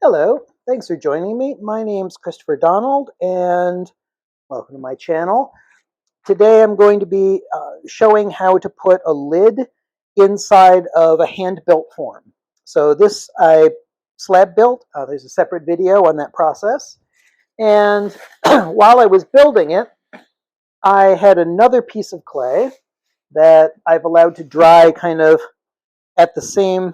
Hello, thanks for joining me. My name's Christopher Donald, and welcome to my channel. Today I'm going to be showing how to put a lid inside of a hand-built form. So this I slab built. There's a separate video on that process. And while I was building it, I had another piece of clay that I've allowed to dry kind of at the same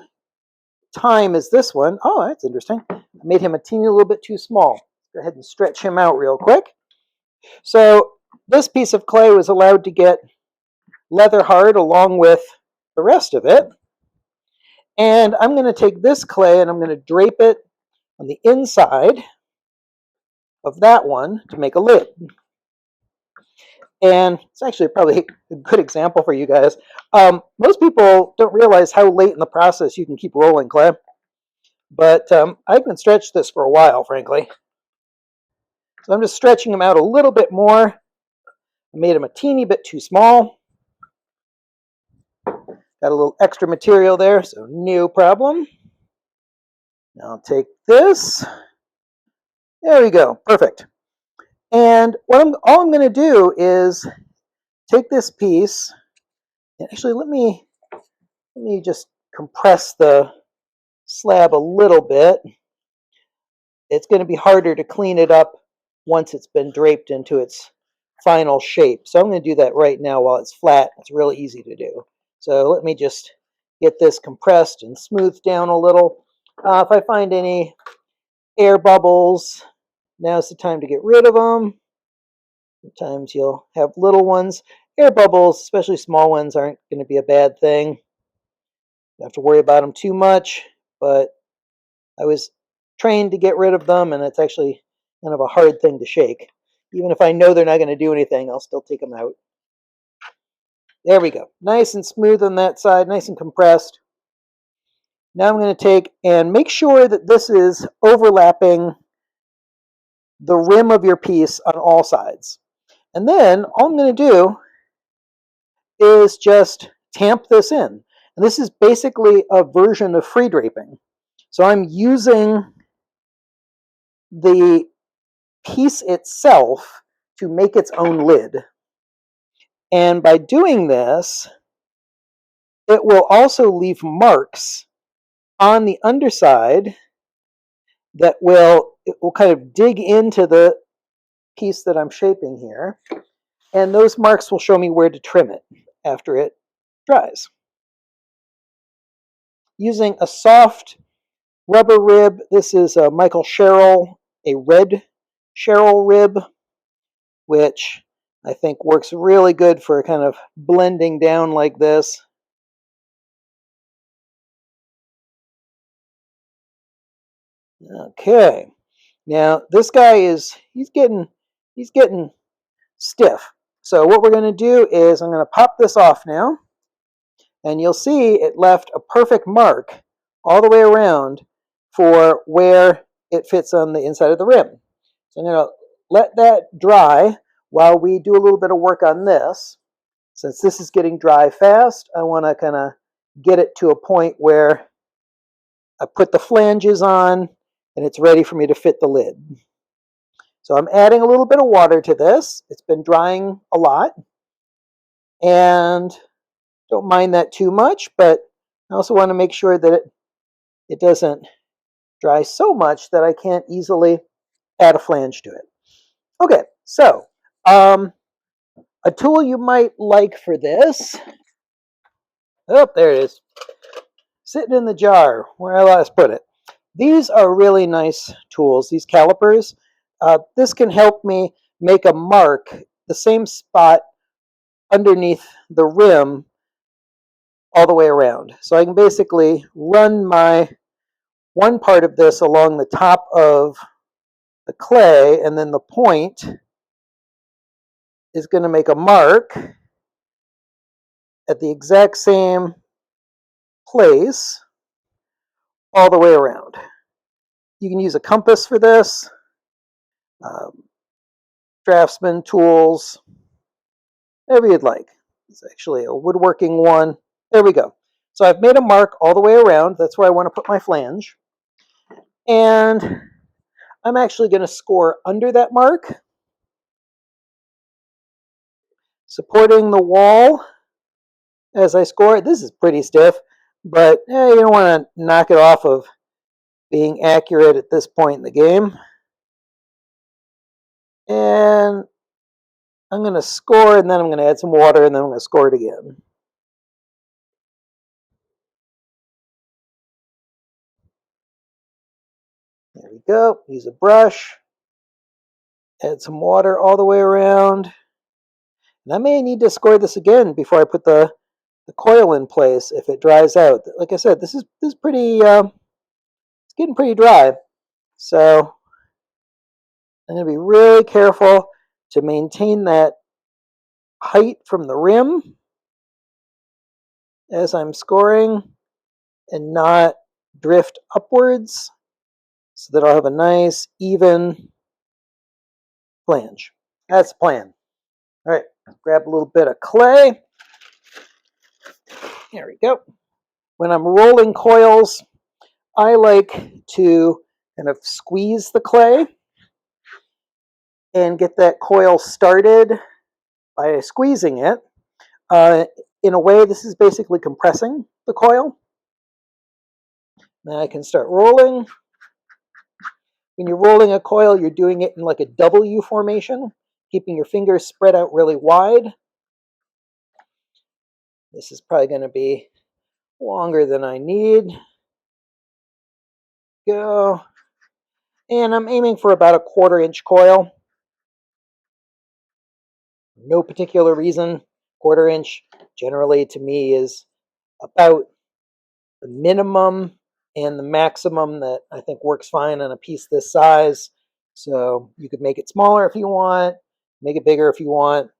time as this one. Oh, that's interesting. I made him a teeny little bit too small. Go ahead and stretch him out real quick. So this piece of clay was allowed to get leather hard along with the rest of it. And I'm going to take this clay and I'm going to drape it on the inside of that one to make a lid. And it's actually probably a good example for you guys. Most people don't realize how late in the process you can keep rolling clay. But I've been stretched this for a while, frankly. So I'm just stretching them out a little bit more. I made them a teeny bit too small. Got a little extra material there, so no problem. Now I'll take this. There we go, perfect. And all I'm going to do is take this piece, and actually let me just compress the slab a little bit. It's going to be harder to clean it up once it's been draped into its final shape. So I'm going to do that right now while it's flat. It's really easy to do. So let me just get this compressed and smoothed down a little. If I find any air bubbles, now's the time to get rid of them. Sometimes you'll have little ones. Air bubbles, especially small ones, aren't going to be a bad thing. You don't have to worry about them too much, but I was trained to get rid of them, and it's actually kind of a hard thing to shake. Even if I know they're not going to do anything, I'll still take them out. There we go. Nice and smooth on that side, nice and compressed. Now I'm going to take and make sure that this is overlapping the rim of your piece on all sides. And then all I'm going to do is just tamp this in. And this is basically a version of free draping. So I'm using the piece itself to make its own lid. And by doing this, it will also leave marks on the underside that it will kind of dig into the piece that I'm shaping here. And those marks will show me where to trim it after it dries. Using a soft rubber rib, this is a Michael Sherrill, a red Sherrill rib, which I think works really good for kind of blending down like this. Okay, now this guy he's getting stiff. So what we're going to do is I'm going to pop this off now, and you'll see it left a perfect mark all the way around for where it fits on the inside of the rim. So I'm going to let that dry while we do a little bit of work on this. Since this is getting dry fast, I want to kind of get it to a point where I put the flanges on and it's ready for me to fit the lid. So I'm adding a little bit of water to this. It's been drying a lot, and don't mind that too much, but I also want to make sure that it doesn't dry so much that I can't easily add a flange to it. Okay, so a tool you might like for this, oh, there it is, sitting in the jar where I last put it. These are really nice tools, these calipers. This can help me make a mark, the same spot underneath the rim all the way around. So I can basically run one part of this along the top of the clay, and then the point is going to make a mark at the exact same place all the way around. You can use a compass for this, draftsman tools, whatever you'd like. It's actually a woodworking one. There we go. So I've made a mark all the way around. That's where I want to put my flange. And I'm actually going to score under that mark, supporting the wall as I score it. This is pretty stiff, but you don't want to knock it off of being accurate at this point in the game. And I'm going to score, and then I'm going to add some water, and then I'm going to score it again. There we go. Use a brush. Add some water all the way around. And I may need to score this again before I put the coil in place if it dries out. Like I said, this is pretty, it's getting pretty dry. So I'm going to be really careful to maintain that height from the rim as I'm scoring and not drift upwards so that I'll have a nice, even flange. That's the plan. All right, grab a little bit of clay. There we go. When I'm rolling coils, I like to kind of squeeze the clay and get that coil started by squeezing it. In a way, this is basically compressing the coil. Then I can start rolling. When you're rolling a coil, you're doing it in like a W formation, keeping your fingers spread out really wide. This is probably going to be longer than I need. Go. And I'm aiming for about a 1/4-inch coil. No particular reason. 1/4-inch generally to me is about the minimum and the maximum that I think works fine on a piece this size. So you could make it smaller if you want, make it bigger if you want.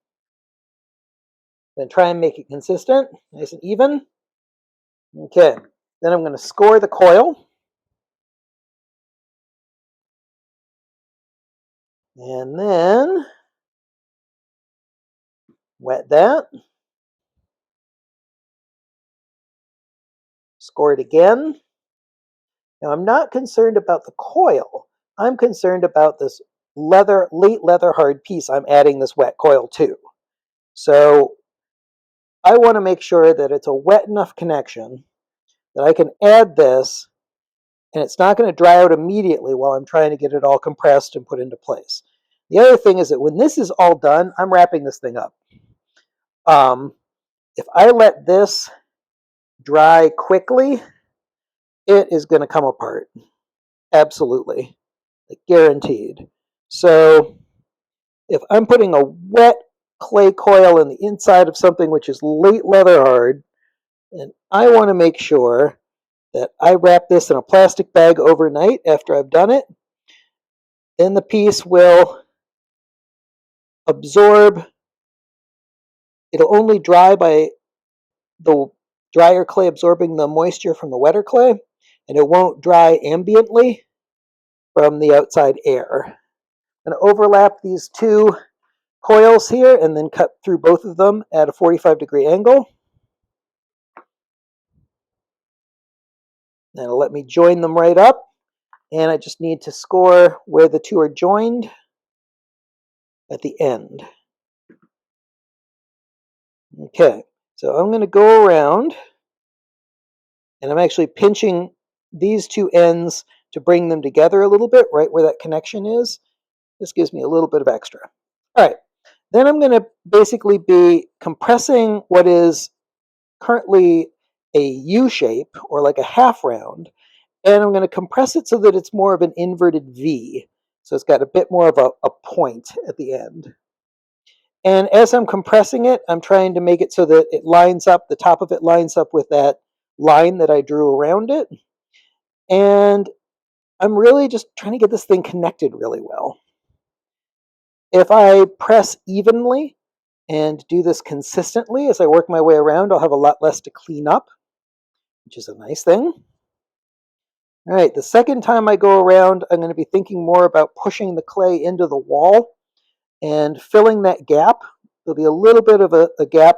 Then try and make it consistent, nice and even. Okay, then I'm going to score the coil. And then wet that. Score it again. Now I'm not concerned about the coil. I'm concerned about this late leather hard piece I'm adding this wet coil to. So I want to make sure that it's a wet enough connection that I can add this and it's not going to dry out immediately while I'm trying to get it all compressed and put into place. The other thing is that when this is all done, I'm wrapping this thing up. If I let this dry quickly, it is going to come apart. Absolutely. Like guaranteed. So if I'm putting a wet clay coil in the inside of something which is late leather hard, and I want to make sure that I wrap this in a plastic bag overnight after I've done it, then the piece will absorb. It'll only dry by the drier clay absorbing the moisture from the wetter clay, and it won't dry ambiently from the outside air. I'm going to overlap these two coils here and then cut through both of them at a 45-degree angle. And it'll let me join them right up. And I just need to score where the two are joined at the end. Okay, so I'm going to go around and I'm actually pinching these two ends to bring them together a little bit, right where that connection is. This gives me a little bit of extra. All right, then I'm going to basically be compressing what is currently a U shape or like a half round, and I'm going to compress it so that it's more of an inverted V. So it's got a bit more of a point at the end. And as I'm compressing it, I'm trying to make it so that it lines up, the top of it lines up with that line that I drew around it. And I'm really just trying to get this thing connected really well. If I press evenly and do this consistently as I work my way around, I'll have a lot less to clean up, which is a nice thing. All right, the second time I go around, I'm going to be thinking more about pushing the clay into the wall and filling that gap. There'll be a little bit of a gap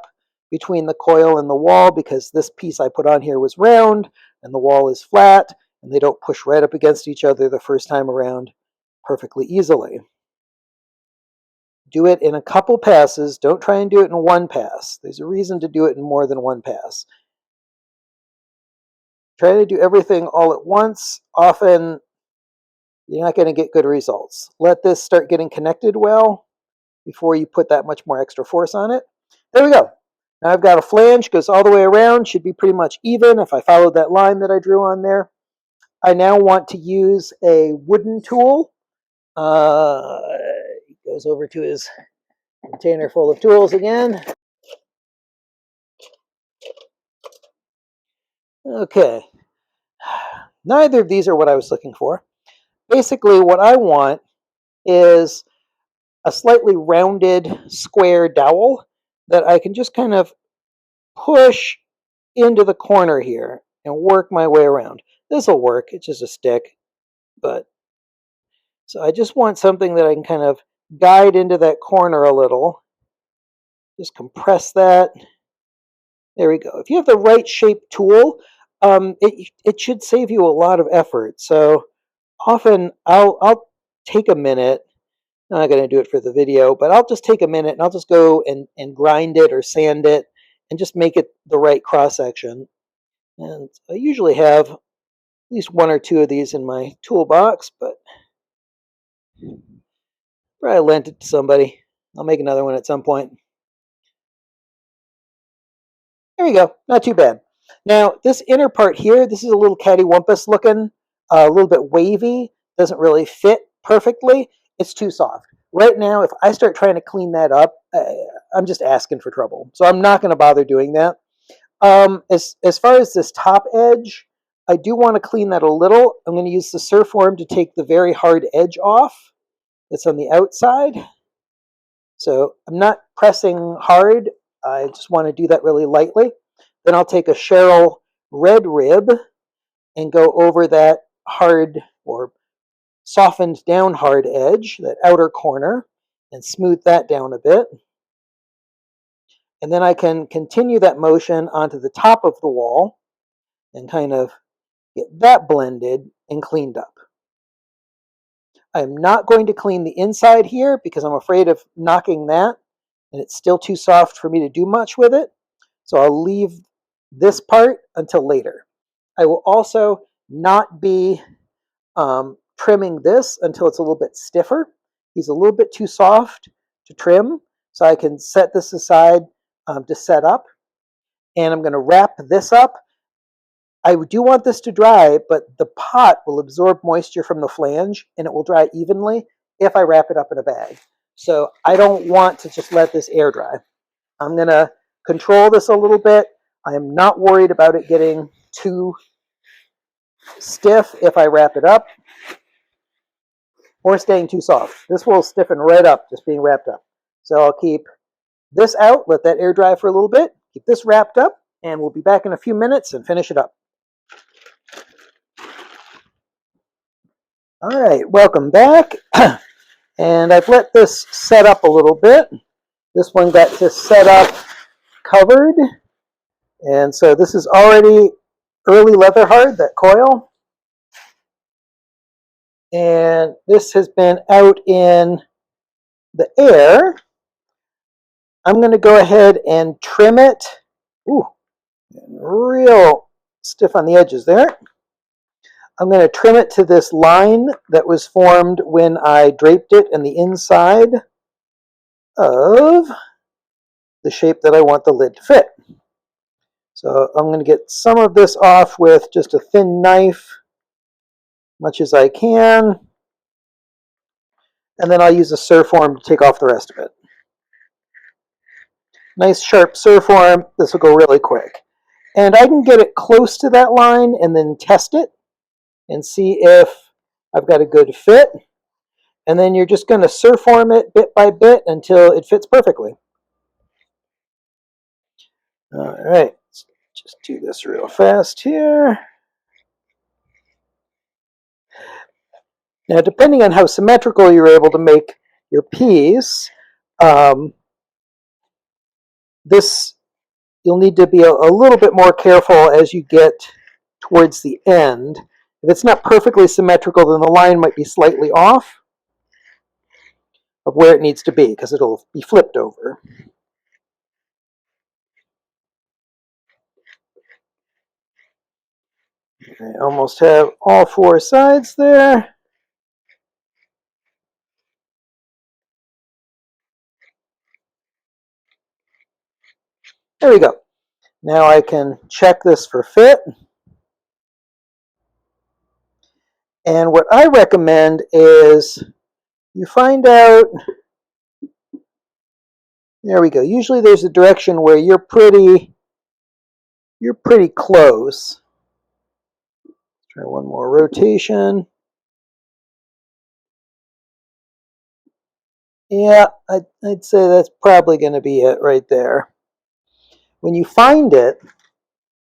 between the coil and the wall because this piece I put on here was round and the wall is flat, and they don't push right up against each other the first time around perfectly easily. Do it in a couple passes. Don't try and do it in one pass. There's a reason to do it in more than one pass. Try to do everything all at once. Often, you're not going to get good results. Let this start getting connected well before you put that much more extra force on it. There we go. Now I've got a flange, goes all the way around, should be pretty much even if I followed that line that I drew on there. I now want to use a wooden tool. He goes over to his container full of tools again. Okay. Neither of these are what I was looking for. Basically, what I want is a slightly rounded square dowel that I can just kind of push into the corner here and work my way around. This will work. It's just a stick. But so I just want something that I can kind of guide into that corner a little. Just compress that. There we go. If you have the right shaped tool, it should save you a lot of effort. So often I'll take a minute. I'm not going to do it for the video, but I'll just take a minute and I'll just go and grind it or sand it and just make it the right cross section. And I usually have at least one or two of these in my toolbox, but probably lent it to somebody. I'll make another one at some point. There we go. Not too bad. Now, this inner part here, this is a little cattywampus looking, a little bit wavy, doesn't really fit perfectly. It's too soft. Right now, if I start trying to clean that up, I'm just asking for trouble. So I'm not going to bother doing that. As far as this top edge, I do want to clean that a little. I'm going to use the Surform to take the very hard edge off that's on the outside. So I'm not pressing hard. I just want to do that really lightly. Then I'll take a Cheryl red rib and go over that hard or softened down hard edge, that outer corner, and smooth that down a bit. And then I can continue that motion onto the top of the wall and kind of get that blended and cleaned up. I'm not going to clean the inside here because I'm afraid of knocking that, and it's still too soft for me to do much with it. So I'll leave this part until later. I will also not be trimming this until it's a little bit stiffer. He's a little bit too soft to trim, so I can set this aside to set up. And I'm going to wrap this up. I do want this to dry, but the pot will absorb moisture from the flange and it will dry evenly if I wrap it up in a bag. So I don't want to just let this air dry. I'm going to control this a little bit. I am not worried about it getting too stiff if I wrap it up or staying too soft. This will stiffen right up just being wrapped up. So I'll keep this out, let that air dry for a little bit, keep this wrapped up, and we'll be back in a few minutes and finish it up. All right, welcome back. And I've let this set up a little bit. This one got to set up covered. And so this is already early leather hard, that coil. And this has been out in the air. I'm going to go ahead and trim it. Ooh, real stiff on the edges there. I'm going to trim it to this line that was formed when I draped it in the inside of the shape that I want the lid to fit. So I'm going to get some of this off with just a thin knife, much as I can, and then I'll use a Surform to take off the rest of it. Nice sharp Surform. This will go really quick. And I can get it close to that line and then test it and see if I've got a good fit. And then you're just going to Surform it bit by bit until it fits perfectly. All right, let's just do this real fast here. Now, depending on how symmetrical you're able to make your piece, this you'll need to be a little bit more careful as you get towards the end. If it's not perfectly symmetrical, then the line might be slightly off of where it needs to be because it'll be flipped over. I almost have all four sides there. There we go. Now I can check this for fit. And what I recommend is you find out, there we go. Usually there's a direction where you're pretty close. Try one more rotation. Yeah, I'd say that's probably going to be it right there. When you find it,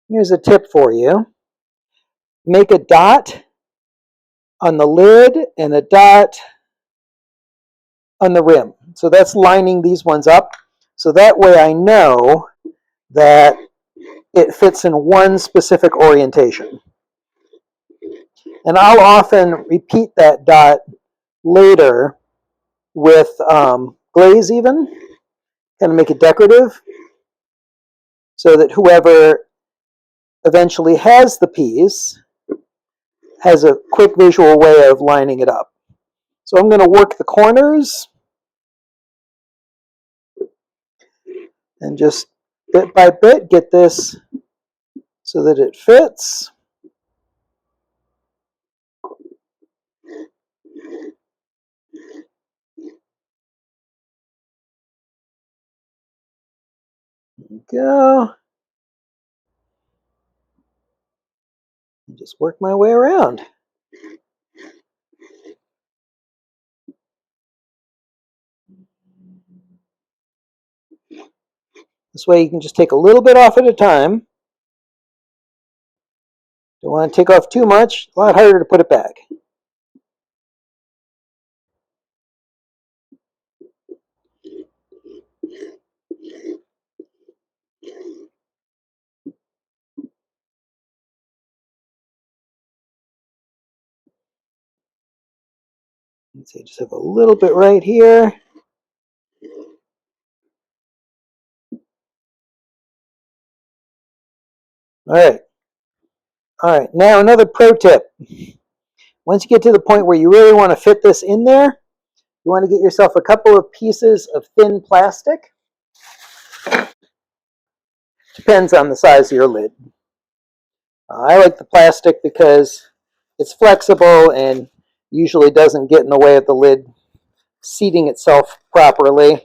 here's a tip for you. Make a dot on the lid and a dot on the rim. So that's lining these ones up. So that way I know that it fits in one specific orientation. And I'll often repeat that dot later with glaze even, kind of make it decorative, so that whoever eventually has the piece has a quick visual way of lining it up. So I'm going to work the corners and just bit by bit get this so that it fits. There we go. And just work my way around. This way you can just take a little bit off at a time. Don't want to take off too much. A lot harder to put it back. Let's see, just have a little bit right here. All right. All right, now another pro tip. Once you get to the point where you really want to fit this in there, you want to get yourself a couple of pieces of thin plastic. Depends on the size of your lid. I like the plastic because it's flexible and usually doesn't get in the way of the lid seating itself properly.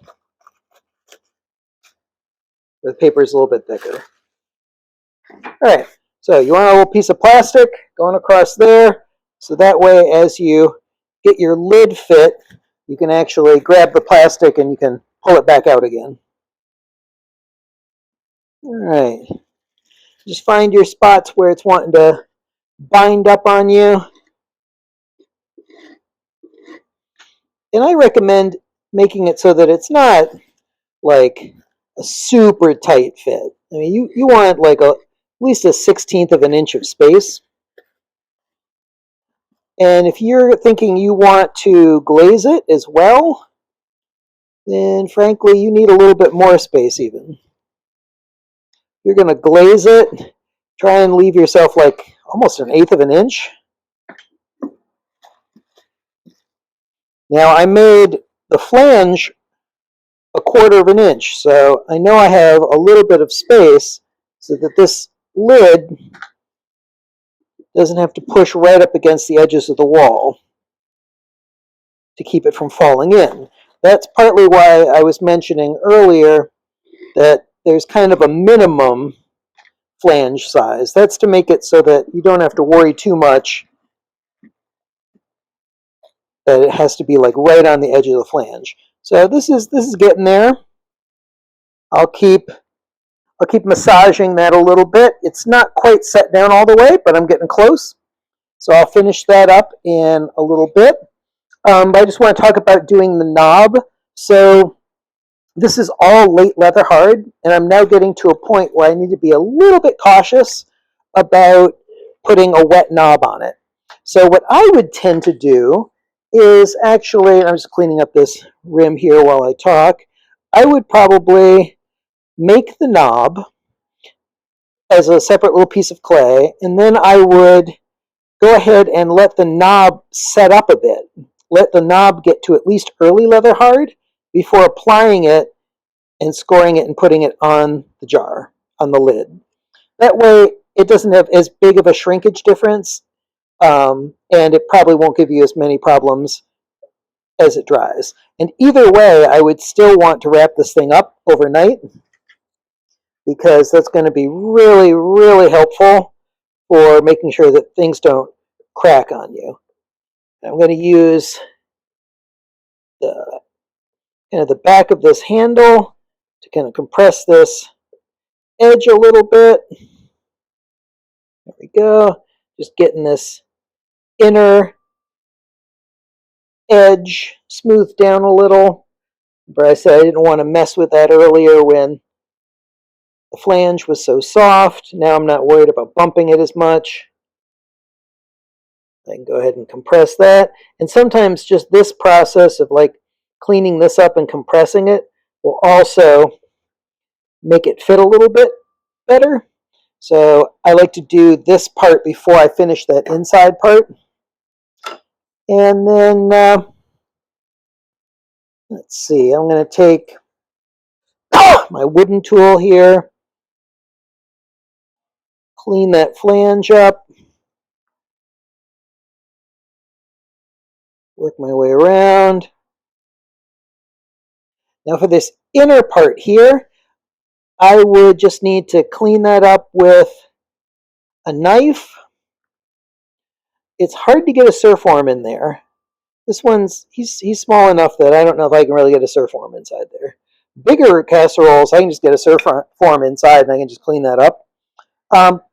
The paper is a little bit thicker. All right, so you want a little piece of plastic going across there, so that way as you get your lid fit, you can actually grab the plastic and you can pull it back out again. All right, just find your spots where it's wanting to bind up on you. And I recommend making it so that it's not like a super tight fit. I mean, you want like at least a 1/16 of an inch of space. And if you're thinking you want to glaze it as well, then frankly, you need a little bit more space even. If you're going to glaze it, try and leave yourself like almost 1/8 of an inch. Now I made the flange 1/4 of an inch, so I know I have a little bit of space so that this lid doesn't have to push right up against the edges of the wall to keep it from falling in. That's partly why I was mentioning earlier that there's kind of a minimum flange size. That's to make it so that you don't have to worry too much that it has to be like right on the edge of the flange. So this is getting there. I'll keep massaging that a little bit. It's not quite set down all the way, but I'm getting close. So I'll finish that up in a little bit. But I just want to talk about doing the knob. So this is all late leather hard, and I'm now getting to a point where I need to be a little bit cautious about putting a wet knob on it. So what I would tend to do is actually, and I'm just cleaning up this rim here while I talk, I would probably make the knob as a separate little piece of clay, and then I would go ahead and let the knob set up a bit. Let the knob get to at least early leather hard before applying it and scoring it and putting it on the jar, on the lid. That way it doesn't have as big of a shrinkage difference, and it probably won't give you as many problems as it dries. And either way, I would still want to wrap this thing up overnight, because that's going to be really, really helpful for making sure that things don't crack on you. I'm going to use the the back of this handle to kind of compress this edge a little bit. There we go. Just getting this inner edge smoothed down a little. But I said I didn't want to mess with that earlier when the flange was so soft. Now I'm not worried about bumping it as much. I can go ahead and compress that. And sometimes just this process of like cleaning this up and compressing it will also make it fit a little bit better. So I like to do this part before I finish that inside part. And then, let's see, I'm going to take my wooden tool here, clean that flange up, work my way around. Now for this inner part here, I would just need to clean that up with a knife. It's hard to get a surf arm in there. This one's, he's small enough that I don't know if I can really get a surf arm inside there. Bigger casseroles, I can just get a surf arm inside and I can just clean that up.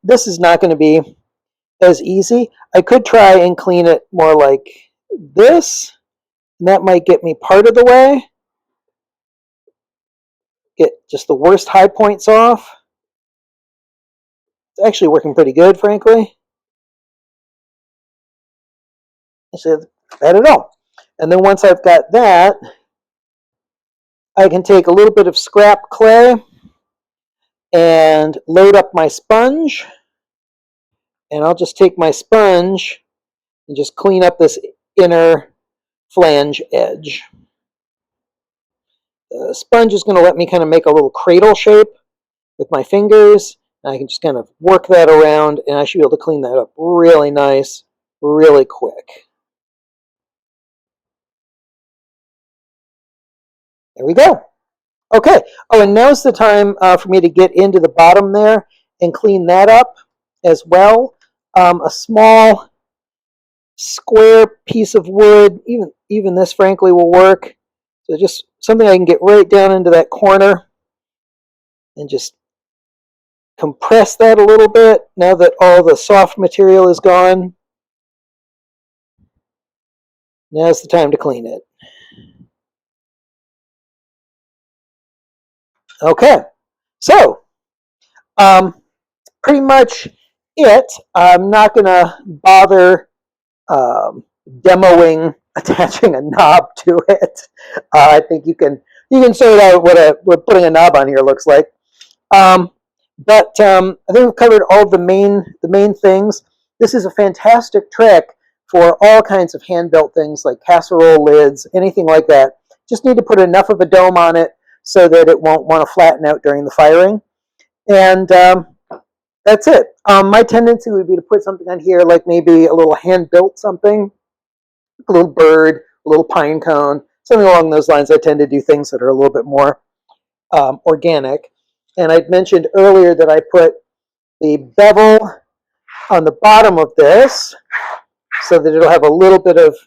This is not going to be as easy. I could try and clean it more like this, and that might get me part of the way. Get just the worst high points off. It's actually working pretty good, frankly. Actually, bad at all. And then once I've got that, I can take a little bit of scrap clay and load up my sponge. And I'll just take my sponge and just clean up this inner flange edge. The sponge is going to let me kind of make a little cradle shape with my fingers. And I can just kind of work that around, and I should be able to clean that up really nice, really quick. There we go. Okay. Oh, and now's the time for me to get into the bottom there and clean that up as well. A small square piece of wood, even this frankly will work. So just something I can get right down into that corner and just compress that a little bit now that all the soft material is gone. Now's the time to clean it. Okay, so pretty much it. I'm not going to bother demoing attaching a knob to it. I think you can sort out what putting a knob on here looks like. But I think we've covered all the main things. This is a fantastic trick for all kinds of hand-built things like casserole lids, anything like that. Just need to put enough of a dome on it so that it won't want to flatten out during the firing. And that's it. My tendency would be to put something on here like maybe a little hand-built something, a little bird, a little pine cone, something along those lines. I tend to do things that are a little bit more organic. And I'd mentioned earlier that I put the bevel on the bottom of this so that it'll have a little bit of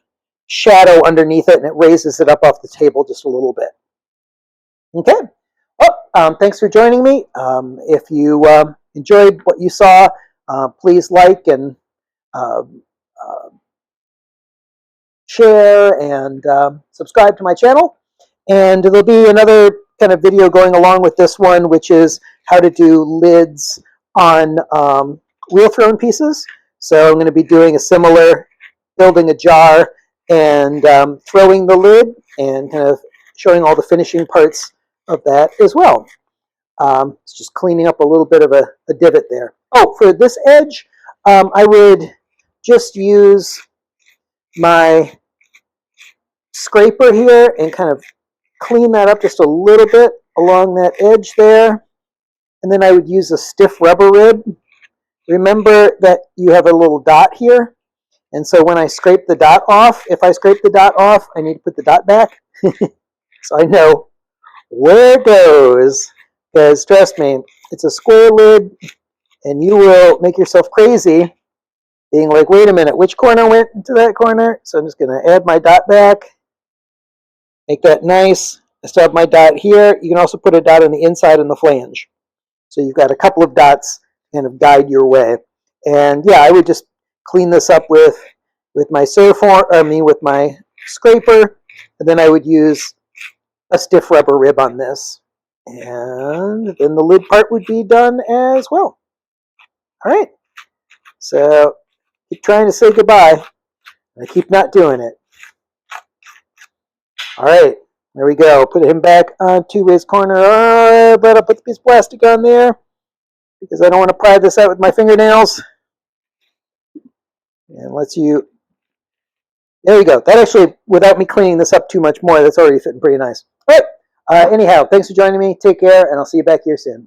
shadow underneath it, and it raises it up off the table just a little bit. Okay. Well, thanks for joining me. If you enjoyed what you saw, please like and share and subscribe to my channel. And there'll be another kind of video going along with this one, which is how to do lids on wheel thrown pieces. So I'm going to be doing a similar building a jar and throwing the lid and kind of showing all the finishing parts of that as well. It's just cleaning up a little bit of a divot there. Oh, for this edge, I would just use my scraper here and kind of clean that up just a little bit along that edge there. And then I would use a stiff rubber rib. Remember that you have a little dot here. And so when I scrape the dot off, if I scrape the dot off, I need to put the dot back. So I know where it goes. Because trust me, it's a square lid, and you will make yourself crazy being like, wait a minute, which corner went into that corner? So I'm just going to add my dot back, make that nice. I still have my dot here. You can also put a dot on the inside and the flange. So you've got a couple of dots to kind of guide your way. And yeah, I would just clean this up with my with my scraper, and then I would use a stiff rubber rib on this. And then the lid part would be done as well. All right. So keep trying to say goodbye. I keep not doing it. All right. There we go. Put him back onto his corner. But I'll put the piece of plastic on there because I don't want to pry this out with my fingernails. And lets you. There we go. That actually, without me cleaning this up too much more, that's already fitting pretty nice. All right. Anyhow, thanks for joining me. Take care, and I'll see you back here soon.